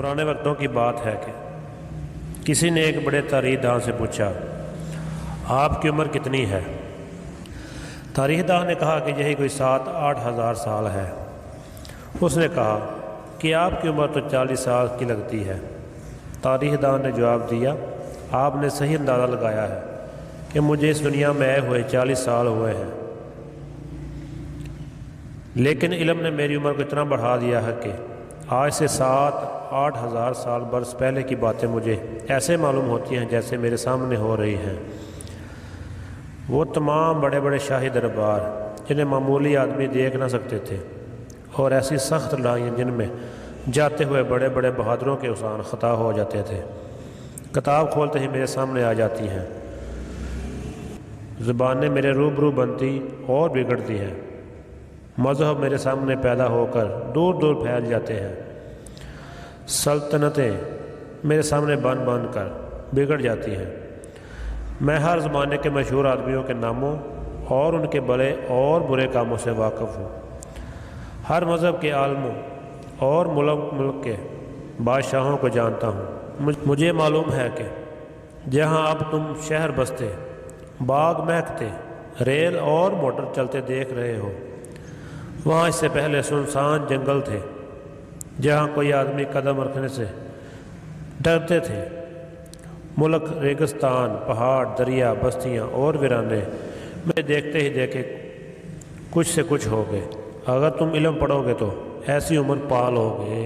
पुराने वक्तों की बात है कि किसी ने एक बड़े तारीखदान से पूछा, आपकी उम्र कितनी है? तारीखदान ने कहा कि यही कोई 7-8 हज़ार साल है। उसने कहा कि आपकी उम्र तो 40 साल की लगती है। तारीखदान ने जवाब दिया, आपने सही अंदाज़ा लगाया है कि मुझे इस दुनिया में आए हुए 40 साल हुए हैं, लेकिन इल्म ने मेरी उम्र को इतना बढ़ा दिया है कि आज से 7-8 हज़ार साल बरस पहले की बातें मुझे ऐसे मालूम होती हैं जैसे मेरे सामने हो रही हैं। वो तमाम बड़े बड़े शाही दरबार जिन्हें मामूली आदमी देख ना सकते थे, और ऐसी सख्त लड़ाइयाँ जिनमें जाते हुए बड़े बड़े बहादुरों के उसान ख़ता हो जाते थे, किताब खोलते ही मेरे सामने आ जाती हैं। ज़ुबानें मेरे रूबरू बनती और बिगड़ती हैं। मज़हब मेरे सामने पैदा होकर दूर दूर फैल जाते हैं। सल्तनतें मेरे सामने बन बन कर बिगड़ जाती हैं। मैं हर ज़माने के मशहूर आदमियों के नामों और उनके भले और बुरे कामों से वाकिफ़ हूँ। हर मज़हब के आलमों और मुल्क के बादशाहों को जानता हूँ। मुझे मालूम है कि जहाँ अब तुम शहर बसते, बाग महकते, रेल और मोटर चलते देख रहे हो, वहाँ इससे पहले सुनसान जंगल थे जहाँ कोई आदमी कदम रखने से डरते थे। मुल्क, रेगिस्तान, पहाड़, दरिया, बस्तियाँ और वीराने में देखते ही देखे कुछ से कुछ हो गए। अगर तुम इल्म पढ़ोगे तो ऐसी उम्र पा लोगे।